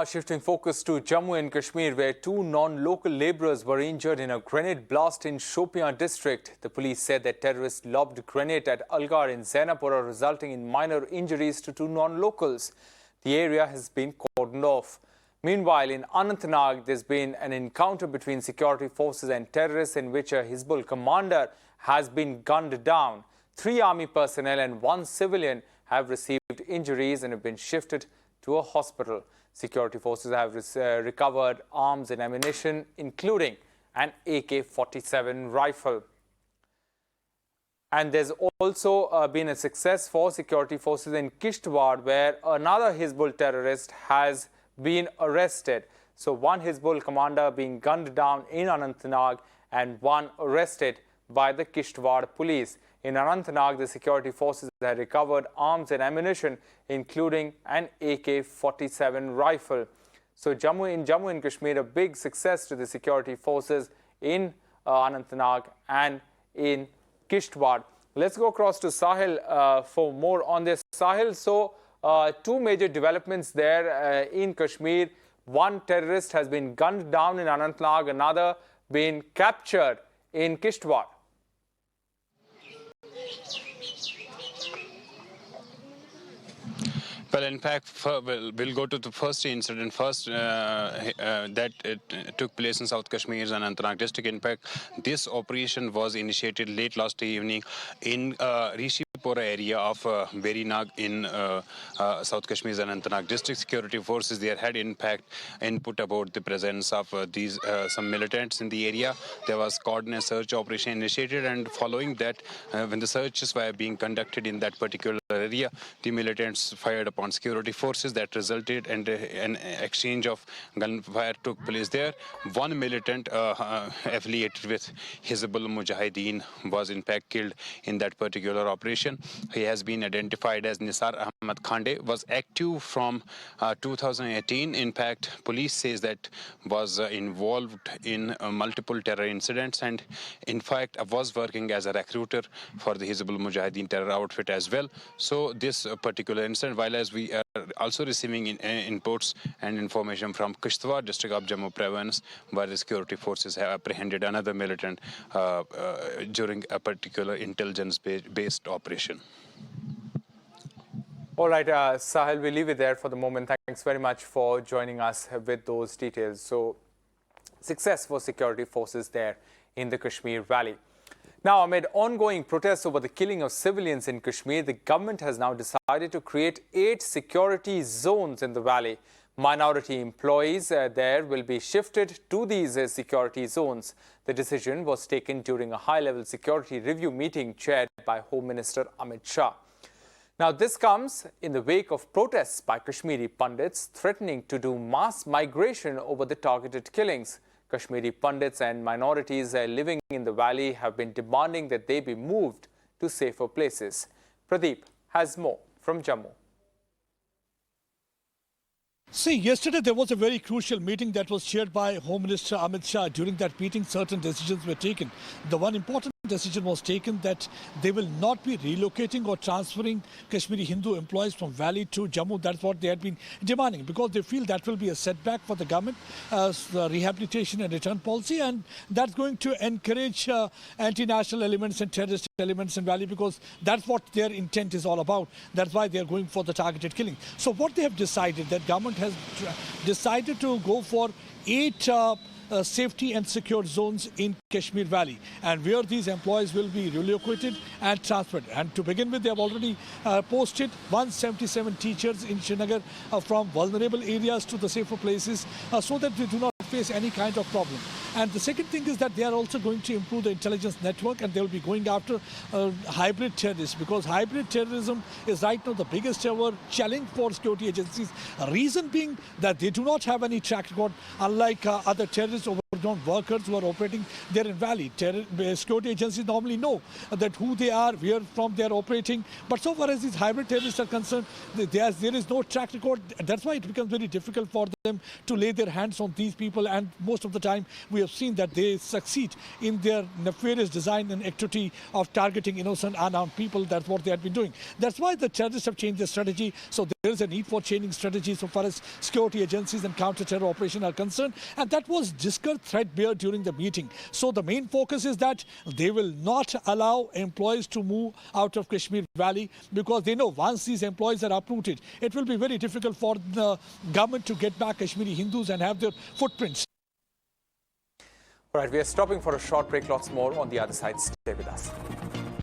Shifting focus to Jammu and Kashmir, where two non-local labourers were injured in a grenade blast in Shopian district. The police said that terrorists lobbed grenade at Algar in Zehnapora, resulting in minor injuries to two non-locals. The area has been cordoned off. Meanwhile, in Anantnag, there's been an encounter between security forces and terrorists in which a Hizbul commander has been gunned down. 3 army personnel and 1 civilian have received injuries and have been shifted to a hospital. Security forces have recovered arms and ammunition, including an AK-47 rifle. And there's also been a success for security forces in Kishtwar, where another Hizbul terrorist has been arrested. So one Hizbul commander being gunned down in Anantnag and one arrested by the Kishtwar police. In Anantnag, the security forces had recovered arms and ammunition, including an AK-47 rifle. So in Jammu and Kashmir, a big success to the security forces in Anantnag and in Kishtwar. Let's go across to Sahil for more on this. Sahil, so two major developments there in Kashmir. One terrorist has been gunned down in Anantnag, another been captured in Kishtwar. Well, in fact, we'll go to the first incident first that took place in South Kashmir's Anantnag district. In fact, this operation was initiated late last evening in Rishipora area of Verinag in South Kashmir's Anantnag district. Security forces there had in fact input about the presence of these some militants in the area. There was coordinated search operation initiated, and following that, when the searches were being conducted in that particular area, the militants fired upon security forces. That resulted in an exchange of gunfire took place there. One militant affiliated with Hizbul Mujahideen was in fact killed in that particular operation. He has been identified as Nisar Ahmad Khande, was active from 2018. In fact, police says that was involved in multiple terror incidents, and in fact was working as a recruiter for the Hizbul Mujahideen terror outfit as well. So this particular incident, while as we are also receiving inputs and information from Kishtwar district of Jammu province, where the security forces have apprehended another militant during a particular intelligence-based operation. All right, Sahil, we'll leave it there for the moment. Thanks very much for joining us with those details. So, success for security forces there in the Kashmir Valley. Now, amid ongoing protests over the killing of civilians in Kashmir, the government has now decided to create 8 security zones in the valley. Minority employees there will be shifted to these security zones. The decision was taken during a high-level security review meeting chaired by Home Minister Amit Shah. Now, this comes in the wake of protests by Kashmiri Pandits threatening to do mass migration over the targeted killings. Kashmiri Pandits and minorities living in the valley have been demanding that they be moved to safer places. Pradeep has more from Jammu. See, yesterday there was a very crucial meeting that was chaired by Home Minister Amit Shah. During that meeting, certain decisions were taken. The one important decision was taken that they will not be relocating or transferring Kashmiri Hindu employees from Valley to Jammu. That's what they had been demanding, because they feel that will be a setback for the government, the rehabilitation and return policy, and that's going to encourage anti-national elements and terrorist elements in Valley, because that's what their intent is all about. That's why they're going for the targeted killing. So what they have decided, that government has decided to go for 8 safety and secure zones in Kashmir Valley, and where these employees will be relocated and transferred. And to begin with, they have already posted 177 teachers in Srinagar from vulnerable areas to the safer places, so that they do not face any kind of problem. And the second thing is that they are also going to improve the intelligence network, and they will be going after hybrid terrorists, because hybrid terrorism is right now the biggest ever challenge for security agencies. Reason being that they do not have any track record, unlike other terrorists over underground workers who are operating there in Valley. Security agencies normally know that who they are, where from they are operating. But so far as these hybrid terrorists are concerned, there is no track record. That's why it becomes very difficult for them to lay their hands on these people. And most of the time, we have seen that they succeed in their nefarious design and activity of targeting innocent, unarmed people. That's what they have been doing. That's why the terrorists have changed their strategy. So there is a need for changing strategy so far as security agencies and counter-terror operation are concerned. And that was discussed threadbare during the meeting. So the main focus is that they will not allow employees to move out of Kashmir Valley, because they know once these employees are uprooted, it will be very difficult for the government to get back Kashmiri Hindus and have their footprints. All right, we are stopping for a short break. Lots more on the other side. Stay with us.